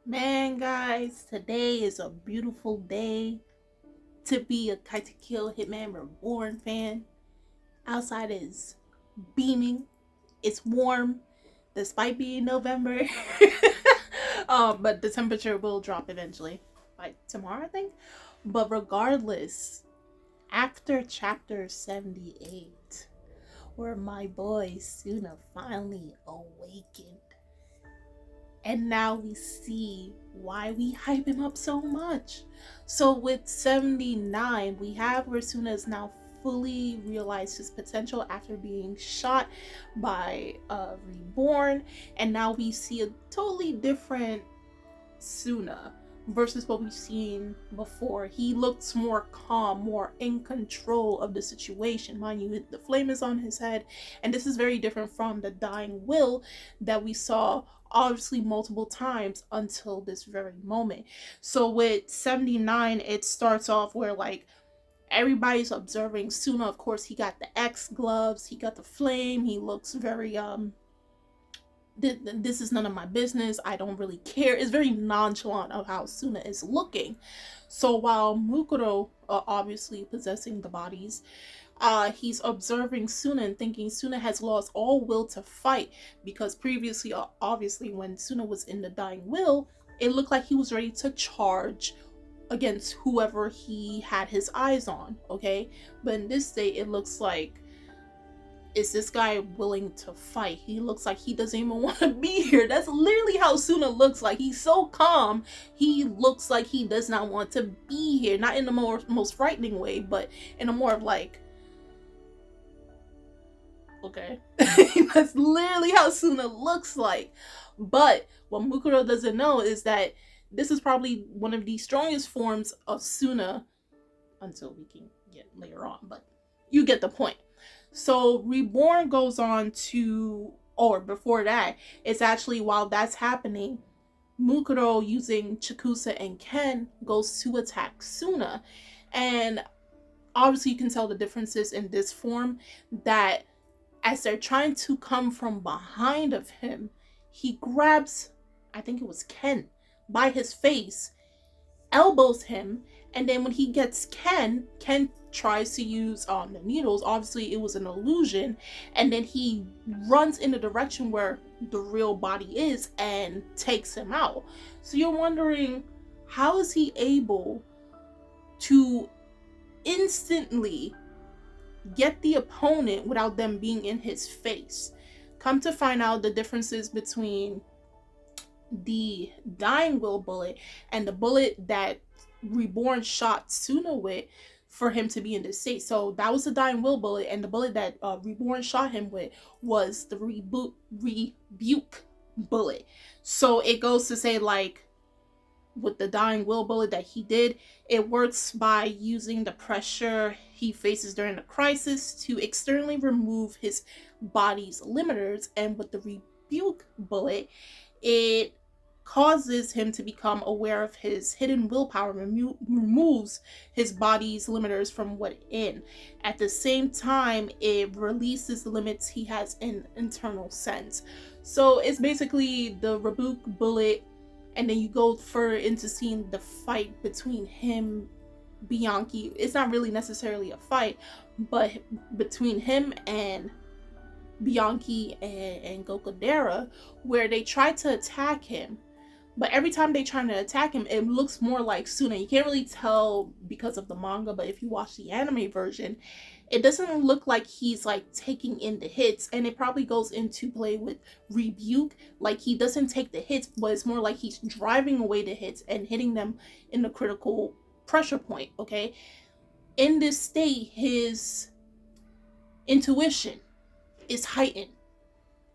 Man, guys, today is a beautiful day to be a Katekyo Hitman REBORN fan. Outside is beaming. It's warm, despite being November. But the temperature will drop eventually, like tomorrow, I think. But regardless, after chapter 78, where my boy Tsuna finally awakened, and now we see why we hype him up so much. So with 79, we have where Tsuna is now fully realized his potential after being shot by Reborn, and now we see a totally different Tsuna versus what we've seen before. He looks more calm, more in control of the situation. Mind you, the flame is on his head, and this is very different from the dying will that we saw obviously multiple times until this very moment. So with 79, it starts off where like everybody's observing Tsuna. Of course, he got the X gloves, he got the flame, he looks very this is none of my business, I don't really care. It's very nonchalant of how Tsuna is looking. So while Mukuro obviously possessing the bodies, he's observing Tsuna and thinking Tsuna has lost all will to fight, because previously, obviously, when Tsuna was in the dying will, it looked like he was ready to charge against whoever he had his eyes on, okay? But in this state, it looks like, is this guy willing to fight? He looks like he doesn't even want to be here. That's literally how Tsuna looks like. He's so calm. He looks like he does not want to be here. Not in the most frightening way, but in a more of like, okay. That's literally how Tsuna looks like. But what Mukuro doesn't know is that this is probably one of the strongest forms of Tsuna until we can get later on. But you get the point. So Reborn goes on to, or before that, it's actually while that's happening, Mukuro using Chikusa and Ken goes to attack Tsuna. And obviously you can tell the differences in this form, that as they're trying to come from behind of him, he grabs, I think it was Ken, by his face, elbows him, and then when he gets Ken tries to use the needles. Obviously it was an illusion, and then he runs in the direction where the real body is and takes him out. So you're wondering, how is he able to instantly get the opponent without them being in his face? Come to find out, the differences between the dying will bullet and the bullet that Reborn shot Tsuna with for him to be in this state. So that was the dying will bullet, and the bullet that Reborn shot him with was the rebuke bullet. So it goes to say, like, with the dying will bullet that he did, it works by using the pressure he faces during the crisis to externally remove his body's limiters, and with the rebuke bullet, it causes him to become aware of his hidden willpower, removes his body's limiters from within. At the same time, it releases the limits he has in internal sense. So it's basically the rebuke bullet, and then you go further into seeing the fight between him, Bianchi. It's not really necessarily a fight, but between him and Bianchi and Gokodera, where they try to attack him. But every time they try to attack him, it looks more like Tsuna. You can't really tell because of the manga, but if you watch the anime version, it doesn't look like he's like taking in the hits, and it probably goes into play with rebuke. Like, he doesn't take the hits, but it's more like he's driving away the hits and hitting them in the critical pressure point, okay? In this state, his intuition is heightened.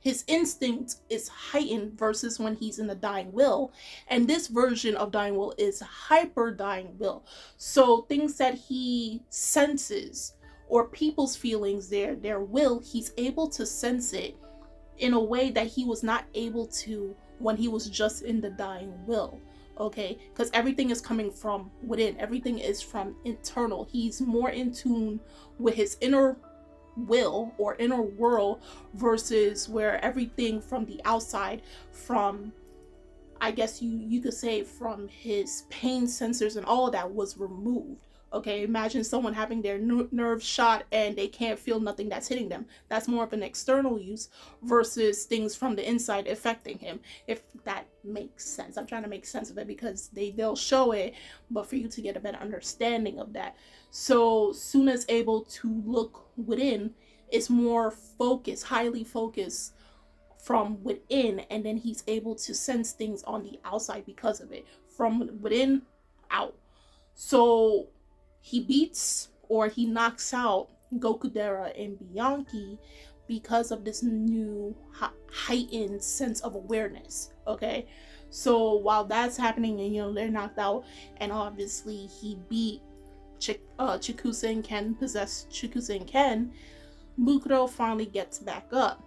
His instinct is heightened versus when he's in the dying will. And this version of dying will is hyper dying will. So things that he senses, or people's feelings, their will, he's able to sense it in a way that he was not able to when he was just in the dying will. Okay, because everything is coming from within. Everything is from internal. He's more in tune with his inner will or inner world versus where everything from the outside, from I guess you could say, from his pain sensors and all of that was removed. Okay, imagine someone having their nerves shot and they can't feel nothing that's hitting them. That's more of an external use versus things from the inside affecting him, if that makes sense. I'm trying to make sense of it because they'll show it, but for you to get a better understanding of that. So Tsuna's able to look within. It's more focused, highly focused from within, and then he's able to sense things on the outside because of it, from within out. So he beats, or he knocks out, Gokudera and Bianchi because of this new heightened sense of awareness. Okay, so while that's happening and they're knocked out, and obviously he beat Chikusen Ken, possessed Chikusen Ken, Mukuro finally gets back up.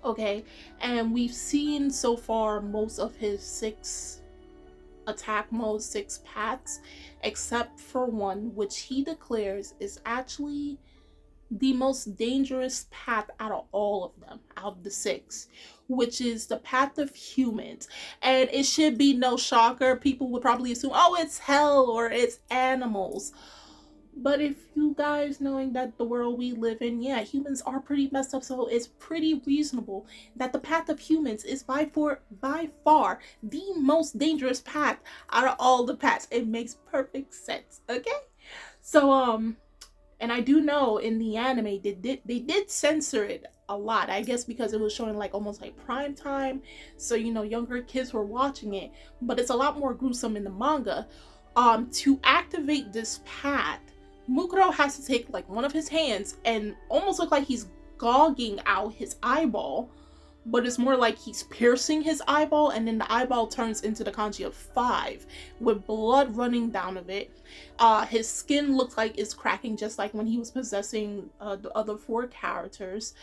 Okay, and we've seen so far most of his 6 attack modes, 6 paths, except for one, which he declares is actually the most dangerous path out of all of them, out of the 6, which is the path of humans. And it should be no shocker. People would probably assume, oh, it's hell or it's animals. But if you guys knowing that the world we live in, yeah, humans are pretty messed up, so it's pretty reasonable that the path of humans is by far the most dangerous path out of all the paths. It makes perfect sense, okay? So, and I do know in the anime, they did censor it a lot, I guess because it was showing like almost like prime time, so younger kids were watching it, but it's a lot more gruesome in the manga. To activate this path, Mukuro has to take like one of his hands and almost look like he's gouging out his eyeball, but it's more like he's piercing his eyeball, and then the eyeball turns into the kanji of 5 with blood running down of it. His skin looks like it's cracking just like when he was possessing the other 4 characters.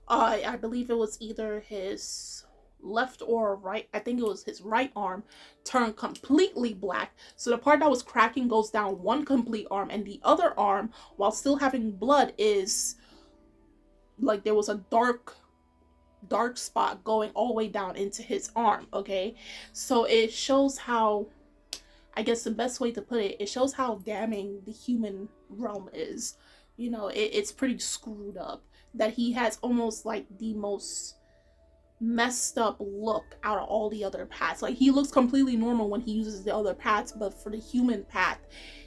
I believe it was either his left or right, I think it was his right arm, turned completely black. So the part that was cracking goes down one complete arm, and the other arm, while still having blood, is like there was a dark spot going all the way down into his arm. Okay, so it shows how, I guess the best way to put it, it shows how damning the human realm is. It's pretty screwed up that he has almost like the most messed up look out of all the other paths. Like, he looks completely normal when he uses the other paths, but for the human path,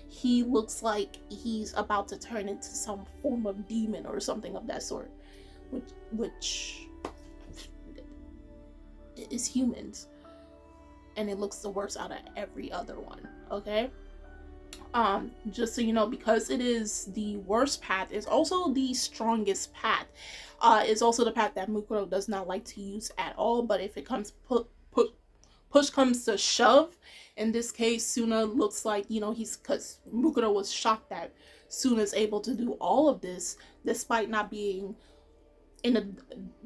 he looks like he's about to turn into some form of demon or something of that sort, which is humans, and it looks the worst out of every other one. Okay, just so you know, because it is the worst path, it's also the strongest path. It's also the path that Mukuro does not like to use at all, but if it comes push comes to shove, in this case, Tsuna looks like, because Mukuro was shocked that Tsuna's able to do all of this despite not being in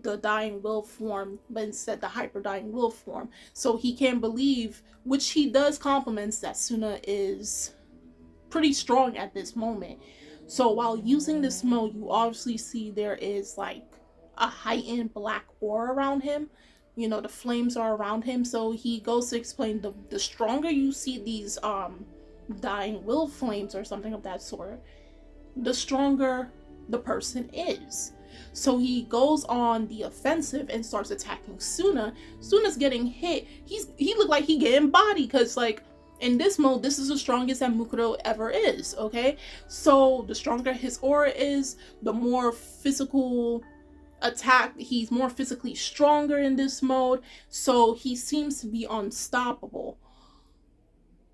the dying will form, but instead the hyper dying will form. So he can't believe, which he does compliments, that Tsuna is pretty strong at this moment. So while using this mode, you obviously see there is like a heightened black aura around him. The flames are around him. So he goes to explain the stronger you see these dying will flames or something of that sort, the stronger the person is. So he goes on the offensive and starts attacking Tsuna. Tsuna's getting hit. He looked like he getting bodied, because like, in this mode, this is the strongest that Mukuro ever is, okay? So the stronger his aura is, the more physical attack, he's more physically stronger in this mode, so he seems to be unstoppable.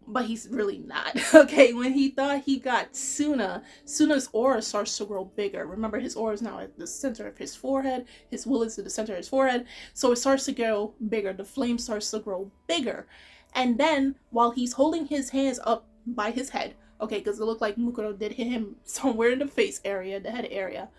But he's really not, okay? When he thought he got Tsuna's aura starts to grow bigger. Remember, his aura is now at the center of his forehead. His will is at the center of his forehead, so it starts to grow bigger. The flame starts to grow bigger. And then, while he's holding his hands up by his head, okay, because it looked like Mukuro did hit him somewhere in the face area, the head area,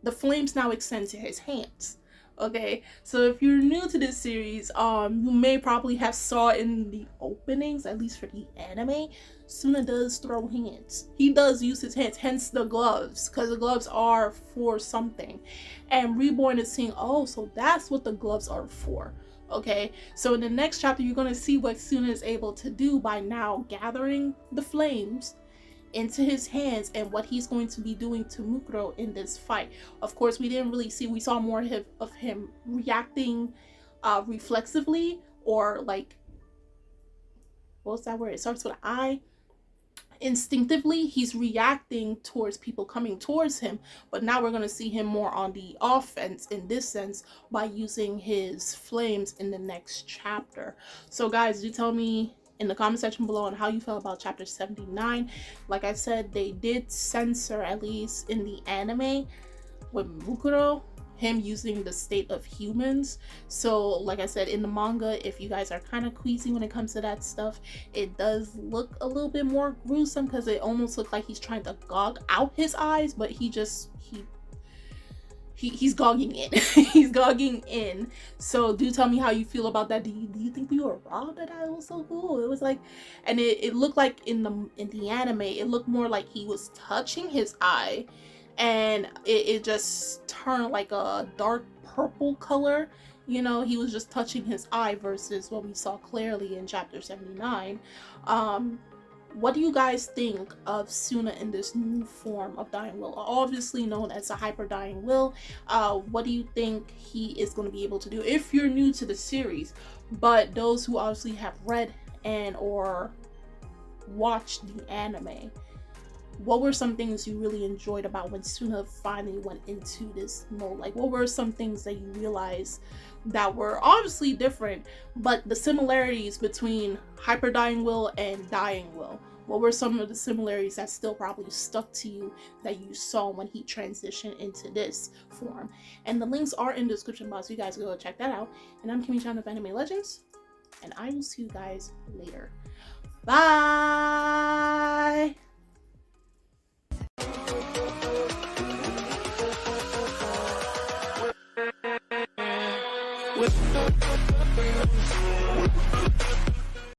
the flames now extend to his hands, okay? So if you're new to this series, you may probably have saw in the openings, at least for the anime, Tsuna does throw hands. He does use his hands, hence the gloves, because the gloves are for something. And Reborn is saying, oh, so that's what the gloves are for. Okay, so in the next chapter, you're going to see what Tsuna is able to do by now gathering the flames into his hands and what he's going to be doing to Mukuro in this fight. Of course, we didn't really see, we saw more of him reacting reflexively, or like, what's that word? It starts with I. Instinctively, he's reacting towards people coming towards him, but now we're going to see him more on the offense in this sense by using his flames in the next chapter. So guys, do tell me in the comment section below on how you feel about chapter 79. Like I said, they did censor, at least in the anime with Mukuro, him using the state of humans. So like I said, in the manga, if you guys are kind of queasy when it comes to that stuff, it does look a little bit more gruesome, because it almost looks like he's trying to gog out his eyes, but he's gogging in. He's gogging in. So do tell me how you feel about that. Do you think we were wrong that I was so cool? It was like, and it looked like in the anime, it looked more like he was touching his eye, and it just turned like a dark purple color. You know, he was just touching his eye versus what we saw clearly in chapter 79. What do you guys think of Tsuna in this new form of Dying Will, obviously known as a Hyper Dying Will? What do you think he is going to be able to do if you're new to the series? But those who obviously have read and or watched the anime, what were some things you really enjoyed about when Tsuna finally went into this mode? Like, what were some things that you realized that were obviously different, but the similarities between Hyper Dying Will and Dying Will? What were some of the similarities that still probably stuck to you that you saw when he transitioned into this form? And the links are in the description box, so you guys go check that out. And I'm Kimmy Chan of Anime Legends, and I will see you guys later. Bye! With